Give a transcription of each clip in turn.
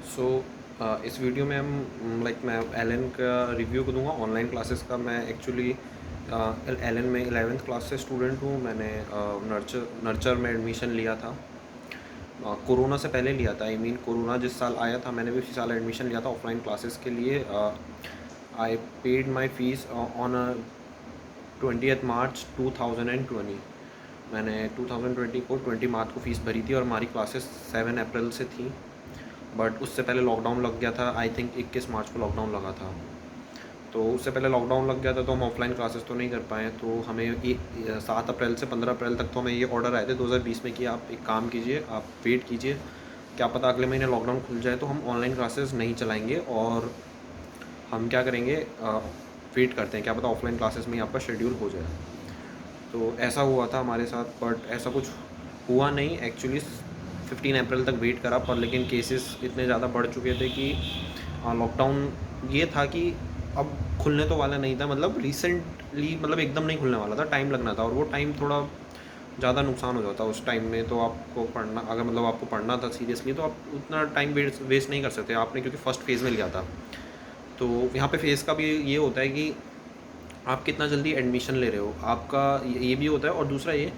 सो इस वीडियो में हम मैं एलन का रिव्यू दूंगा ऑनलाइन क्लासेस का। मैं एक्चुअली एलन में 11th क्लास से स्टूडेंट हूँ। मैंने नर्चर में एडमिशन लिया था। कोरोना से पहले लिया था। कोरोना जिस साल आया था मैंने भी उसी साल एडमिशन लिया था ऑफलाइन क्लासेस के लिए। I paid my fees on 20th मार्च 2020। मैंने 2020 को 20 मार्च को फ़ीस भरी थी और हमारी क्लासेस 7 अप्रैल से थी। बट उससे पहले लॉकडाउन लग गया था। आई थिंक 21 मार्च को लॉकडाउन लगा था। तो उससे पहले लॉकडाउन लग गया था तो हम ऑफलाइन क्लासेस तो नहीं कर पाए। तो हमें 7 अप्रैल से 15 अप्रैल तक तो हमें ये ऑर्डर आए थे 2020 में कि आप एक काम कीजिए, आप वेट कीजिए, क्या पता अगले महीने लॉकडाउन खुल जाए तो हम ऑनलाइन क्लासेस नहीं चलाएंगे और हम क्या करेंगे, वेट करते हैं, क्या पता ऑफलाइन क्लासेस में ही आपका शेड्यूल हो जाए। तो ऐसा हुआ था हमारे साथ, बट ऐसा कुछ हुआ नहीं। एक्चुअली 15 अप्रैल तक वेट करा पर लेकिन केसेस इतने ज़्यादा बढ़ चुके थे कि लॉकडाउन ये था कि अब खुलने तो वाला नहीं था, मतलब रिसेंटली, मतलब एकदम नहीं खुलने वाला था, टाइम लगना था। और वो टाइम थोड़ा ज़्यादा नुकसान हो जाता उस टाइम में। तो आपको पढ़ना, अगर मतलब आपको पढ़ना था सीरियसली तो आप उतना टाइम वेस्ट नहीं कर सकते आपने, क्योंकि फ़र्स्ट फेज़ में लिया था। तो यहाँ पे फेज़ का भी ये होता है कि आप कितना जल्दी एडमिशन ले रहे हो, आपका ये भी होता है। और दूसरा ये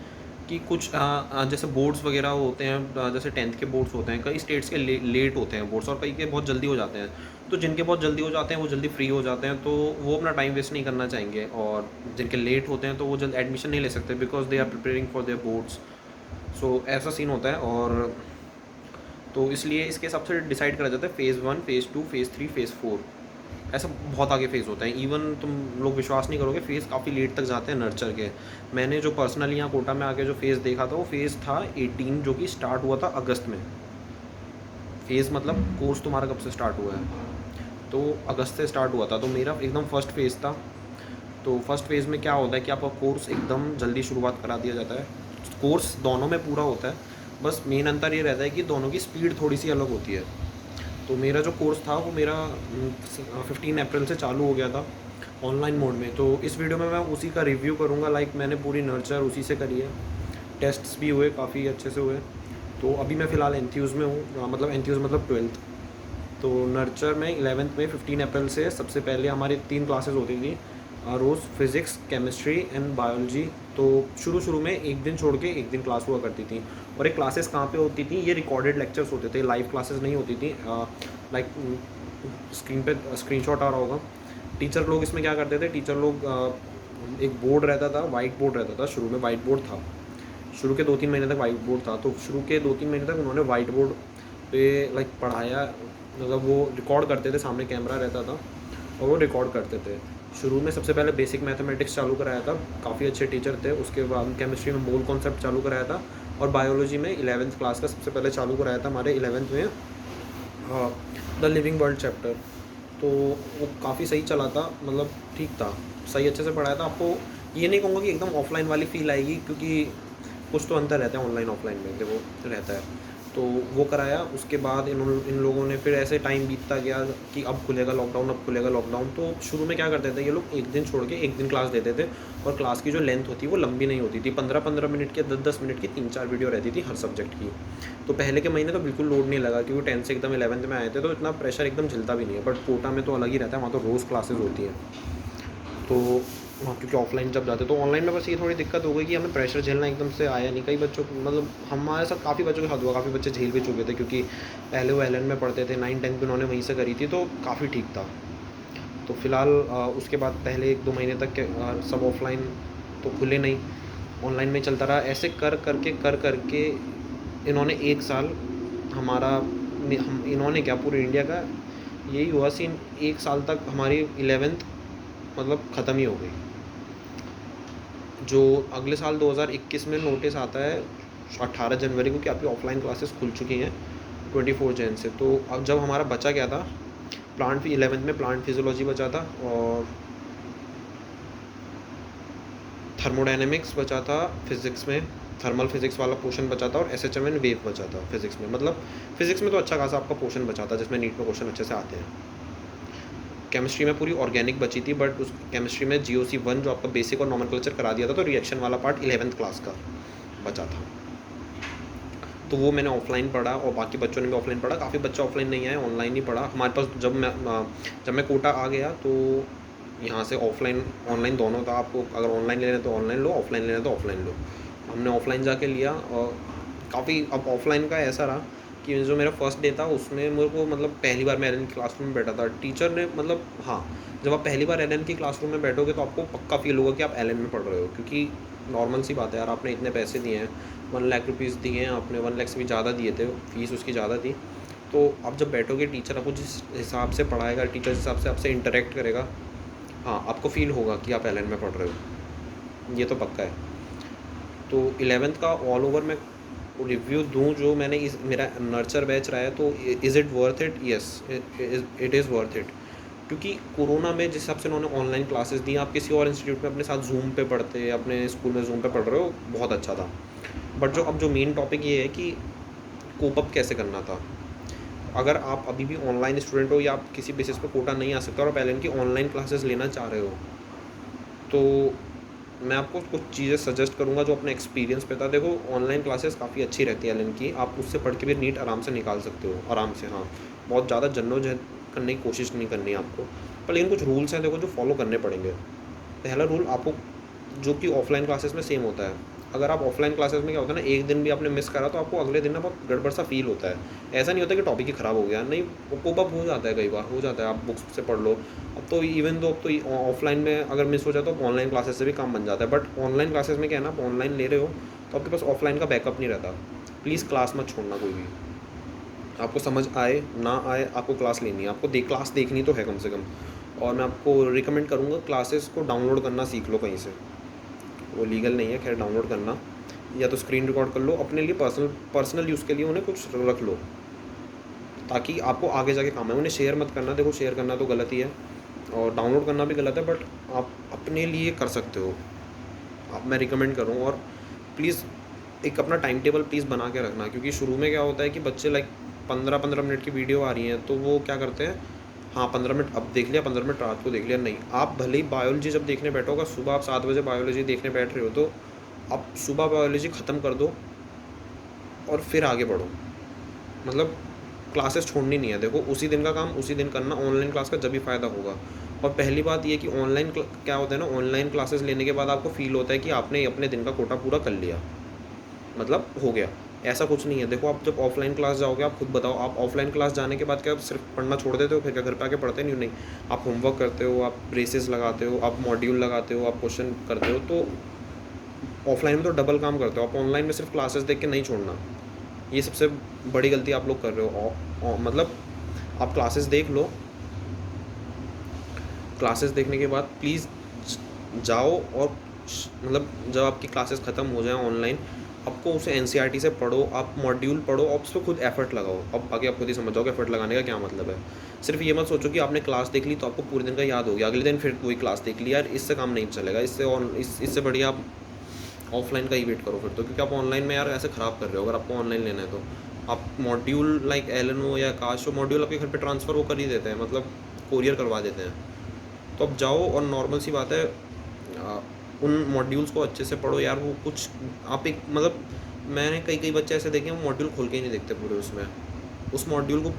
कि कुछ जैसे बोर्ड्स वगैरह होते हैं, जैसे 10th के बोर्ड्स होते हैं, कई स्टेट्स के लेट होते हैं बोर्ड्स और कई के बहुत जल्दी हो जाते हैं। तो जिनके बहुत जल्दी हो जाते हैं वो जल्दी फ्री हो जाते हैं, तो वो अपना टाइम वेस्ट नहीं करना चाहेंगे। और जिनके लेट होते हैं तो वो जल्द एडमिशन नहीं ले सकते because they are preparing for their boards. So ऐसा सीन होता है। और तो इसलिए इसके हिसाब से डिसाइड करा जाता है फ़ेज़ 1, फ़ेज़ 2, फ़ेज़ 3, फ़ेज़ 4, ऐसा बहुत आगे फ़ेज़ होता है। इवन तुम लोग विश्वास नहीं करोगे, फ़ेज़ काफ़ी लेट तक जाते हैं नर्चर के। मैंने जो पर्सनली यहाँ कोटा में आके जो फ़ेज़ देखा था वो फ़ेज़ था 18, जो कि स्टार्ट हुआ था अगस्त में। फ़ेज़ मतलब कोर्स तुम्हारा कब से स्टार्ट हुआ है, तो अगस्त से स्टार्ट हुआ था। तो मेरा एकदम फर्स्ट फ़ेज़ था। तो फर्स्ट फ़ेज़ में क्या होता है कि आपका कोर्स एकदम जल्दी शुरुआत करा दिया जाता है। कोर्स दोनों में पूरा होता है, बस मेन अंतर ये रहता है कि दोनों की स्पीड थोड़ी सी अलग होती है। तो मेरा जो कोर्स था वो मेरा 15 अप्रैल से चालू हो गया था ऑनलाइन मोड में। तो इस वीडियो में मैं उसी का रिव्यू करूँगा। मैंने पूरी नर्चर उसी से करी है, टेस्ट्स भी हुए, काफ़ी अच्छे से हुए। तो अभी मैं फ़िलहाल एंथ्यूज़ में हूँ, मतलब एंथ्यूज़ मतलब 12th। तो नर्चर में 11th में 15 अप्रैल से सबसे पहले हमारी 3 क्लासेस होती थी रोज़, फिज़िक्स, केमिस्ट्री एंड बायोलॉजी। तो शुरू में एक दिन छोड़ के एक दिन क्लास हुआ करती थी। और ये क्लासेस कहाँ पे होती थी, ये रिकॉर्डेड लेक्चर्स होते थे, लाइव क्लासेस नहीं होती थी। लाइक स्क्रीन पे स्क्रीनशॉट आ रहा होगा। टीचर लोग इसमें क्या करते थे, टीचर लोग एक बोर्ड रहता था, वाइट बोर्ड रहता था। शुरू में वाइट बोर्ड था, शुरू के 2-3 महीने तक वाइट बोर्ड था। तो शुरू के 2-3 महीने तक उन्होंने वाइट बोर्ड पे पढ़ाया, मतलब वो रिकॉर्ड करते थे, सामने कैमरा रहता था और वो रिकॉर्ड करते थे। शुरू में सबसे पहले बेसिक मैथमेटिक्स चालू कराया था, काफ़ी अच्छे टीचर थे। उसके बाद केमिस्ट्री में मोल कॉन्सेप्ट चालू कराया था। और बायोलॉजी में 11th क्लास का सबसे पहले चालू कराया था हमारे 11th में द लिविंग वर्ल्ड चैप्टर। तो वो काफ़ी सही चला था, मतलब ठीक था, सही अच्छे से पढ़ाया था। आपको ये नहीं कहूँगा कि एकदम ऑफलाइन वाली फ़ील आएगी, क्योंकि कुछ तो अंतर रहता है ऑनलाइन ऑफलाइन में, वो रहता है। तो वो कराया। उसके बाद इन लोगों ने फिर ऐसे टाइम बीतता गया कि अब खुलेगा लॉकडाउन, अब खुलेगा लॉकडाउन। तो शुरू में क्या करते थे ये लोग, एक दिन छोड़ के एक दिन क्लास देते थे। और क्लास की जो लेंथ होती है वो लंबी नहीं होती थी, 15-15 मिनट की, 10-10 मिनट की 3-4 वीडियो रहती थी हर सब्जेक्ट की। तो पहले के महीने तो बिल्कुल लोड नहीं लगा, क्योंकि 10 से एकदम 11th में आए थे तो इतना प्रेशर एकदम झेलता भी नहीं है। बट कोटा में तो अलग ही रहता है, वहाँ तो रोज़ क्लासेज होती है। तो वहाँ क्योंकि ऑफलाइन जब जाते तो ऑनलाइन में बस ये थोड़ी दिक्कत हो गई कि हमें प्रेशर झेलना एकदम से आया नहीं। कई बच्चों को, मतलब हमारे साथ काफ़ी बच्चों के साथ हुआ, काफ़ी बच्चे झेल भी चुके थे, क्योंकि पहले वो एलन में पढ़ते थे, 9-10 भी उन्होंने वहीं से करी थी, तो काफ़ी ठीक था। तो फ़िलहाल उसके बाद पहले 1-2 महीने तक सब ऑफलाइन तो खुले नहीं, ऑनलाइन में चलता रहा। ऐसे कर करके इन्होंने 1 साल हमारा, इन्होंने क्या, पूरे इंडिया का यही हुआ सीन, 1 साल तक हमारी 11th मतलब ख़त्म ही हो गई। जो अगले साल 2021 में नोटिस आता है 18 जनवरी को कि आपकी ऑफलाइन क्लासेस खुल चुकी हैं 24 जन से। तो अब जब हमारा बचा क्या था, प्लांट 11th में प्लांट फिजियोलॉजी बचा था, और थर्मोडायनेमिक्स बचा था फिज़िक्स में, थर्मल फिज़िक्स वाला पोर्शन बचा था, और एसएचएम एंड वेव बचा था फिज़िक्स में। मतलब फिज़िक्स में तो अच्छा खासा आपका पोर्शन बचा था जिसमें नीट में क्वेश्चन अच्छे से आते हैं। केमिस्ट्री में पूरी ऑर्गेनिक बची थी, बट उस केमिस्ट्री में जीओसी 1 जो आपका बेसिक और नॉमेनक्लेचर करा दिया था, तो रिएक्शन वाला पार्ट 11th क्लास का बचा था। तो वो मैंने ऑफ़लाइन पढ़ा और बाकी बच्चों ने भी ऑफ़लाइन पढ़ा। काफ़ी बच्चे ऑफ़लाइन नहीं आए, ऑनलाइन ही पढ़ा। हमारे पास जब मैं कोटा आ गया तो यहाँ से ऑफ़लाइन ऑनलाइन दोनों था। आपको अगर ऑनलाइन लेना है तो ऑनलाइन लो, ऑफ़लाइन लेना है तो ऑफ़लाइन लो। हमने ऑफ़लाइन जाके लिया और काफ़ी अब ऑफ़लाइन का ऐसा रहा कि जो मेरा फर्स्ट डे था उसमें मेरे को मतलब पहली बार मैं एलन की क्लासरूम में बैठा था। टीचर ने मतलब हाँ, जब आप पहली बार एलन की क्लासरूम में बैठोगे तो आपको पक्का फ़ील होगा कि आप एलन में पढ़ रहे हो, क्योंकि नॉर्मल सी बात है यार, आपने इतने पैसे दिए हैं, 1 लाख रुपीज़ दिए हैं आपने, 1 लाख से भी ज़्यादा दिए थे, फ़ीस उसकी ज़्यादा थी। तो आप जब बैठोगे, टीचर आपको जिस हिसाब से पढ़ाएगा, टीचर जिस हिसाब से आपसे इंटरेक्ट करेगा, हाँ, आपको फ़ील होगा कि आप एलन में पढ़ रहे हो, ये तो पक्का है। तो 11th का ऑल ओवर मैं रिव्यू दूँ जो मैंने इस मेरा नर्चर बैच रहा है, तो is it worth it? Yes, it is worth it. क्योंकि कोरोना में जिस हिसाब से उन्होंने ऑनलाइन क्लासेस दी, आप किसी और इंस्टीट्यूट में अपने साथ ज़ूम पे पढ़ते, अपने स्कूल में ज़ूम पे पढ़ रहे हो, बहुत अच्छा था। बट जो मेन टॉपिक ये है कि कोप अप कैसे करना था। अगर आप अभी भी ऑनलाइन स्टूडेंट हो या आप किसी बेसिस पे कोटा नहीं आ सकते और आप एलन की ऑनलाइन क्लासेस लेना चाह रहे हो, तो मैं आपको कुछ चीज़ें सजेस्ट करूँगा जो अपने एक्सपीरियंस पे था। देखो, ऑनलाइन क्लासेस काफ़ी अच्छी रहती है एलन की, आप उससे पढ़ के भी नीट आराम से निकाल सकते हो, आराम से। हाँ, बहुत ज़्यादा जद्दोजहद करने की कोशिश नहीं करनी है आपको, पर लेकिन कुछ रूल्स हैं देखो जो फॉलो करने पड़ेंगे। पहला रूल आपको, जो कि ऑफलाइन क्लासेस में सेम होता है, अगर आप ऑफलाइन क्लासेस में क्या होता है ना, एक दिन भी आपने मिस करा तो आपको अगले दिन ना बहुत गड़बड़ सा फील होता है। ऐसा नहीं होता कि टॉपिक ही ख़राब हो गया, नहीं, वो कोप अप हो जाता है, कई बार हो जाता है, आप बुक्स से पढ़ लो। अब तो इवन दो, अब तो ऑफलाइन में अगर मिस हो जाए तो ऑनलाइन क्लासेस से भी काम बन जाता है। बट ऑनलाइन क्लासेस में क्या है ना, आप ऑनलाइन ले रहे हो तो आपके पास ऑफलाइन का बैकअप नहीं रहता। प्लीज़ क्लास मत छोड़ना कोई भी, आपको समझ आए ना आए, आपको क्लास लेनी है, आपको क्लास देखनी तो है कम से कम। और मैं आपको रिकमेंड करूँगा, क्लासेस को डाउनलोड करना सीख लो कहीं से। वो लीगल नहीं है खैर डाउनलोड करना, या तो स्क्रीन रिकॉर्ड कर लो अपने लिए, पर्सनल यूज़ के लिए उन्हें कुछ रख लो, ताकि आपको आगे जाके काम आए। उन्हें शेयर मत करना, देखो शेयर करना तो गलत ही है और डाउनलोड करना भी गलत है, बट आप अपने लिए कर सकते हो, आप, मैं रिकमेंड करूँ। और प्लीज़ एक अपना टाइम टेबल प्लीज़ बना के रखना, क्योंकि शुरू में क्या होता है कि बच्चे लाइक 15-15 मिनट की वीडियो आ रही हैं तो वो क्या करते हैं, हाँ 15 मिनट अब देख लिया, 15 मिनट रात को देख लिया। नहीं, आप भले ही बायोलॉजी जब देखने बैठोगा, सुबह आप 7 बजे बायोलॉजी देखने बैठ रहे हो, तो आप सुबह बायोलॉजी ख़त्म कर दो और फिर आगे बढ़ो। मतलब क्लासेस छोड़नी नहीं है, देखो उसी दिन का काम उसी दिन करना, ऑनलाइन क्लास का जब भी फ़ायदा होगा। और पहली बात ये कि ऑनलाइन क्या होता है ना, ऑनलाइन क्लासेस लेने के बाद आपको फ़ील होता है कि आपने अपने दिन का कोटा पूरा कर लिया, मतलब हो गया। ऐसा कुछ नहीं है। देखो, आप जब ऑफलाइन क्लास जाओगे, आप खुद बताओ, आप ऑफलाइन क्लास जाने के बाद क्या आप सिर्फ पढ़ना छोड़ देते हो, फिर क्या घर पे आके पढ़ते नहीं हो? नहीं, आप होमवर्क करते हो, आप ब्रेसेस लगाते हो, आप मॉड्यूल लगाते हो, आप क्वेश्चन करते हो। तो ऑफलाइन में तो डबल काम करते हो आप, ऑनलाइन में सिर्फ क्लासेस देख के नहीं छोड़ना। ये सबसे बड़ी गलती आप लोग कर रहे हो। मतलब आप क्लासेस देख लो, क्लासेस देखने के बाद प्लीज़ जाओ और मतलब जब आपकी क्लासेस ख़त्म हो जाएँ ऑनलाइन, आपको उसे एनसीईआरटी से पढ़ो, आप मॉड्यूल पढ़ो और उस पे खुद एफ़र्ट लगाओ। अब आगे आप खुद ही समझ जाओगे एफ़र्ट लगाने का क्या मतलब है। सिर्फ़ ये मत सोचो कि आपने क्लास देख ली तो आपको पूरे दिन का याद हो गया, अगले दिन फिर वही क्लास देख ली, यार इससे काम नहीं चलेगा। इससे बढ़िया आप ऑफ़लाइन का ही वेट करो फिर तो, क्योंकि आप ऑनलाइन में यार ऐसे ख़राब कर रहे हो। अगर आपको ऑनलाइन लेना है तो आप मॉड्यूल लाइक एलन हो या आकाश हो, मॉड्यूल आपके घर पे ट्रांसफ़र वो कर ही देते हैं, मतलब कोरियर करवा देते हैं। तो अब जाओ और नॉर्मल सी बात है, उन मॉड्यूल्स को अच्छे से पढ़ो यार। वो कुछ आप एक मतलब, मैंने कई बच्चे ऐसे देखे हैं वो मॉड्यूल खोल के ही नहीं देखते पूरे उसमें, उस मॉड्यूल को।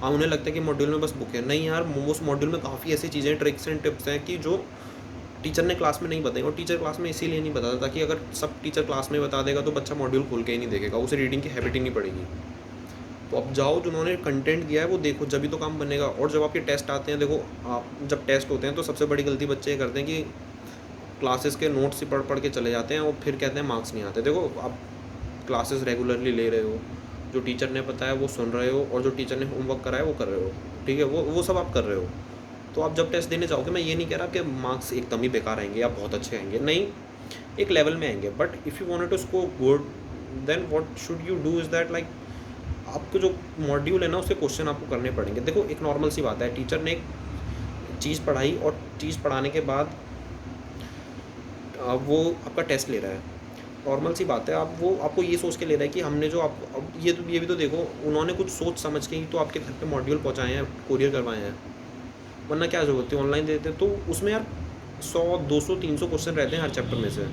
हाँ, उन्हें लगता है कि मॉड्यूल में बस बुक है। नहीं यार, उस मॉड्यूल में काफ़ी ऐसी चीज़ें, ट्रिक्स एंड टिप्स हैं कि जो टीचर ने क्लास में नहीं बताई। और टीचर क्लास में इसीलिए नहीं बताता, ताकि अगर सब टीचर क्लास में बता देगा तो बच्चा मॉड्यूल खोल के ही नहीं देखेगा, उसे रीडिंग की हैबिट ही नहीं पड़ेगी। तो अब जाओ, जिन्होंने कंटेंट दिया है वो देखो, जब भी तो काम बनेगा। और जब आपके टेस्ट आते हैं, देखो आप जब टेस्ट होते हैं तो सबसे बड़ी गलती बच्चे ये करते हैं कि क्लासेस के नोट्स ही पढ़ के चले जाते हैं और फिर कहते हैं मार्क्स नहीं आते। देखो, आप क्लासेस रेगुलरली ले रहे हो, जो टीचर ने बताया वो सुन रहे हो, और जो टीचर ने होमवर्क कराया वो कर रहे हो, ठीक है, वो सब आप कर रहे हो। तो आप जब टेस्ट देने जाओगे, मैं ये नहीं कह रहा कि मार्क्स एकदम ही बेकार आएंगे या बहुत अच्छे आएंगे, नहीं, एक लेवल में आएंगे। But if you wanted to score good, then what should you do is that, like आपको जो मॉड्यूल है ना उसके क्वेश्चन आपको करने पड़ेंगे। देखो, एक नॉर्मल सी बात है, टीचर ने एक चीज़ पढ़ाई और चीज़ पढ़ाने के बाद वो आपका टेस्ट ले रहा है, नॉर्मल सी बात है। आप वो आपको ये सोच के ले रहा है कि हमने जो आप, अब ये भी तो देखो, उन्होंने कुछ सोच समझ के ही तो आपके घर पे मॉड्यूल पहुँचाए हैं, कोरियर करवाए हैं, वरना क्या ज़रूरत थी ऑनलाइन देते। तो उसमें यार 100 200 300 क्वेश्चन रहते हैं हर चैप्टर में से।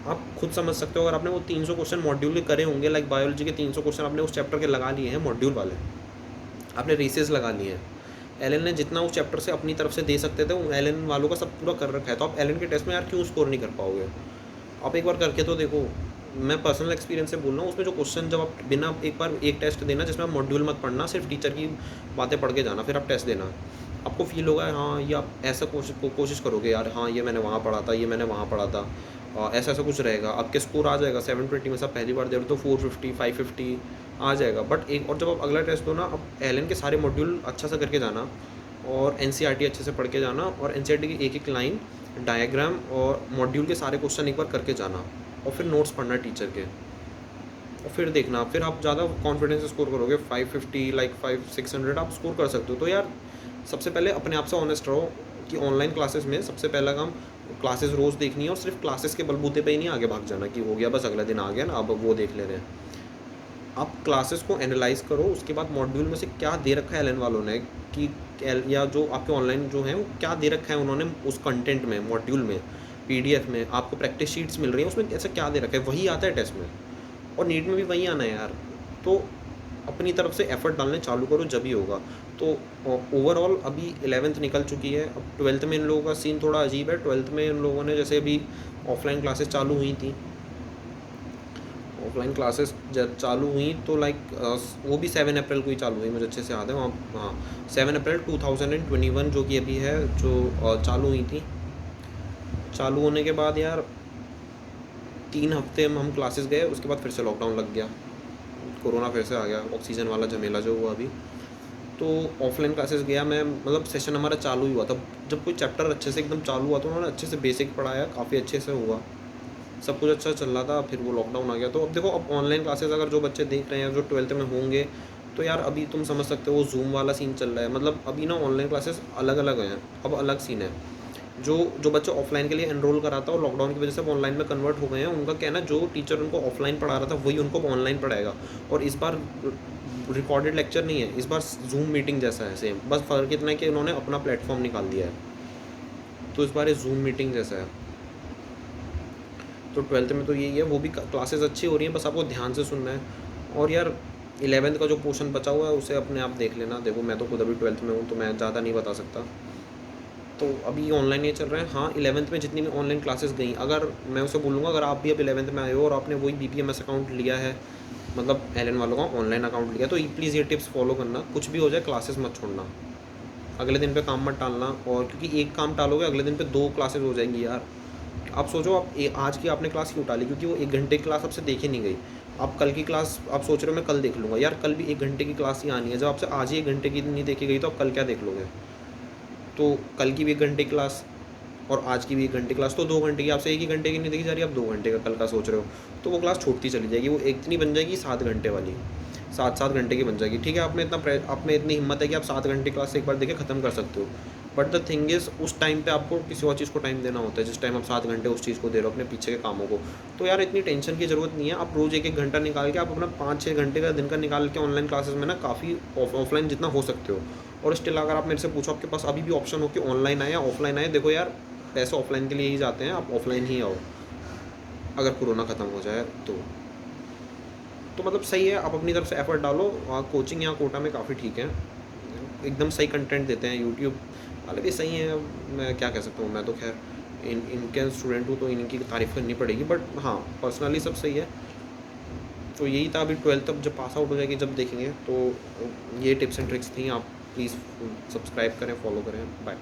आप खुद समझ सकते हो, अगर आपने वो 300 क्वेश्चन मॉड्यूल के करे होंगे, लाइक बायोलॉजी के 300 क्वेश्चन आपने उस चैप्टर के लगा लिए हैं मॉड्यूल वाले, आपने रेसेस लगा लिए हैं। एलन ने जितना उस चैप्टर से अपनी तरफ से दे सकते थे, वो एलन वालों का सब पूरा कर रखा है। तो आप एलन के टेस्ट में यार क्यों स्कोर नहीं कर पाओगे? आप एक बार करके तो देखो। मैं पर्सनल एक्सपीरियंस से बोल रहा हूँ, उसमें जो क्वेश्चन, जब आप बिना एक बार एक टेस्ट देना जिसमें आप मॉड्यूल मत पढ़ना, सिर्फ टीचर की बातें पढ़ के जाना, फिर आप टेस्ट देना, आपको फील होगा हाँ ये आप ऐसा कोशिश करोगे यार, हाँ ये मैंने वहाँ पढ़ा था, ये मैंने वहाँ पढ़ा था, ऐसा ऐसा कुछ रहेगा, आपके स्कोर आ जाएगा 720 में से। आप पहली बार दे रहे हो तो 450 550 आ जाएगा। बट एक और जब आप अगला टेस्ट दो ना, आप एलन के सारे मॉड्यूल अच्छा सा करके जाना, और एनसीईआरटी अच्छे से पढ़ के जाना, और एनसीईआरटी की एक एक लाइन, डायग्राम और मॉड्यूल के सारे क्वेश्चन एक बार करके जाना, और फिर नोट्स पढ़ना टीचर के, और फिर देखना, फिर आप ज़्यादा कॉन्फिडेंस से स्कोर करोगे। 550 लाइक 500-600 आप स्कोर कर सकते हो। तो यार सबसे पहले अपने आप से ऑनेस्ट रहो कि ऑनलाइन क्लासेस में सबसे पहला काम क्लासेस रोज़ देखनी है, और सिर्फ क्लासेस के बलबूते पे ही नहीं आगे भाग जाना कि हो गया बस अगला दिन आ गया ना, अब वो देख ले रहे हैं। आप क्लासेस को एनालाइज करो, उसके बाद मॉड्यूल में से क्या दे रखा है एलन वालों ने, कि या जो आपके ऑनलाइन जो है वो क्या दे रखा है उन्होंने उस कंटेंट में, मॉड्यूल में, पीडीएफ में, आपको प्रैक्टिस शीट्स मिल रही हैं, उसमें ऐसा क्या दे रखा है, वही आता है टेस्ट में, और नीट में भी वही आना है यार। तो अपनी तरफ से एफर्ट डालने चालू करो, जब ही होगा। तो ओवरऑल अभी 11th निकल चुकी है, अब 12th में इन लोगों का सीन थोड़ा अजीब है। 12th में इन लोगों ने, जैसे अभी ऑफलाइन क्लासेस चालू हुई थी, ऑफलाइन क्लासेस जब चालू हुई तो लाइक वो भी 7 अप्रैल को ही चालू हुई, मुझे अच्छे से याद है वहाँ। हाँ 7 अप्रैल 2021 जो कि अभी है, जो चालू हुई थी। चालू होने के बाद यार 3 हफ्ते हम क्लासेस गए, उसके बाद फिर से लॉकडाउन लग गया, कोरोना फिर से आ गया, ऑक्सीजन वाला झमेला जो हुआ अभी। तो ऑफलाइन क्लासेस गया मैं, मतलब सेशन हमारा चालू ही हुआ था, जब कोई चैप्टर अच्छे से एकदम चालू हुआ तो उन्होंने अच्छे से बेसिक पढ़ाया, काफ़ी अच्छे से हुआ, सब कुछ अच्छा चल रहा था। फिर वो लॉकडाउन आ गया। तो अब देखो, अब ऑनलाइन क्लासेस अगर जो बच्चे देख रहे हैं जो 12th में होंगे, तो यार अभी तुम समझ सकते हो जूम वाला सीन चल रहा है, मतलब अभी ना ऑनलाइन क्लासेस अलग अलग हैं, अब अलग सीन है। जो जो बच्चे ऑफलाइन के लिए एनरोल करा था और लॉकडाउन की वजह से अब ऑनलाइन में कन्वर्ट हो गए हैं, उनका कहना है जो टीचर उनको ऑफलाइन पढ़ा रहा था वही उनको ऑनलाइन पढ़ाएगा। और इस बार रिकॉर्डेड लेक्चर नहीं है, इस बार जूम मीटिंग जैसा है सेम, बस फ़र्क इतना है कि उन्होंने अपना प्लेटफॉर्म निकाल दिया है। तो इस बार ये जूम मीटिंग जैसा है। तो 12th में तो यही है, वो भी क्लासेस अच्छी हो रही हैं, बस आपको ध्यान से सुनना है। और यार 11th का जो पोर्शन बचा हुआ है उसे अपने आप देख लेना। देखो मैं तो खुद अभी 12th में हूँ, तो मैं ज़्यादा नहीं बता सकता। तो अभी ऑनलाइन ये चल रहा है। हाँ 11th में जितनी भी ऑनलाइन क्लासेस गई, अगर मैं उसे बोलूँगा अगर आप भी अब 11th में आए हो और आपने वही BPMS अकाउंट लिया है, मतलब एलन वालों का ऑनलाइन अकाउंट लिया, तो प्लीज़ ये टिप्स फॉलो करना, कुछ भी हो जाए क्लासेस मत छोड़ना, अगले दिन पे काम मत टालना। और क्योंकि एक काम टालोगे अगले दिन पे 2 क्लासेस हो जाएंगी यार। आप सोचो, आप आज की आपने क्लास क्यों टाली, क्योंकि वो 1 घंटे की क्लास आपसे देखी नहीं गई। आप कल की क्लास आप सोच रहे हो मैं कल देख लूँगा, यार कल भी 1 घंटे की क्लास ही आनी है। जब आपसे आज ही 1 घंटे की नहीं देखी गई तो आप कल क्या देख लोगे? तो कल की भी 1 घंटे की क्लास और आज की भी 1 घंटे क्लास, तो 2 घंटे की, आपसे 1 ही घंटे की नहीं देखी जा रही, आप 2 घंटे का कल का सोच रहे हो, तो वो क्लास छूटती चली जाएगी। वो इतनी बन जाएगी 7 घंटे वाली, 7-7 घंटे की बन जाएगी। ठीक है, आप में इतनी हिम्मत है कि आप 7 घंटे क्लास एक बार देके ख़त्म कर सकते हो। बट द थिंग इज़, उस टाइम पे आपको किसी और चीज़ को टाइम देना होता है, जिस टाइम आप 7 घंटे उस चीज़ को दे रहे हो अपने पीछे के कामों को। तो यार इतनी टेंशन की ज़रूरत नहीं है। आप रोज़ 1-1 घंटा निकाल के आप अपना 5-6 घंटे का दिन का निकाल के ऑनलाइन क्लासेस में ना काफ़ी ऑफलाइन जितना हो सकते हो। और स्टिल अगर आप मेरे से पूछो आपके पास अभी भी ऑप्शन हो कि ऑनलाइन आए या ऑफलाइन आए, देखो यार पैसे ऑफलाइन के लिए ही जाते हैं, आप ऑफलाइन ही आओ अगर कोरोना ख़त्म हो जाए तो। मतलब सही है, आप अपनी तरफ से एफर्ट डालो। कोचिंग यहाँ कोटा में काफ़ी ठीक है, एकदम सही कंटेंट देते हैं। यूट्यूब वाले भी सही हैं, मैं क्या कह सकता हूँ, मैं तो खैर इनके स्टूडेंट हूँ तो इनकी तारीफ़ करनी पड़ेगी। बट हाँ पर्सनली सब सही है। तो यही था। अभी 12th तब जब पास आउट हो जाएगी जब देखेंगे, तो ये टिप्स एंड ट्रिक्स थी। आप प्लीज़ सब्सक्राइब करें, फॉलो करें। बाय।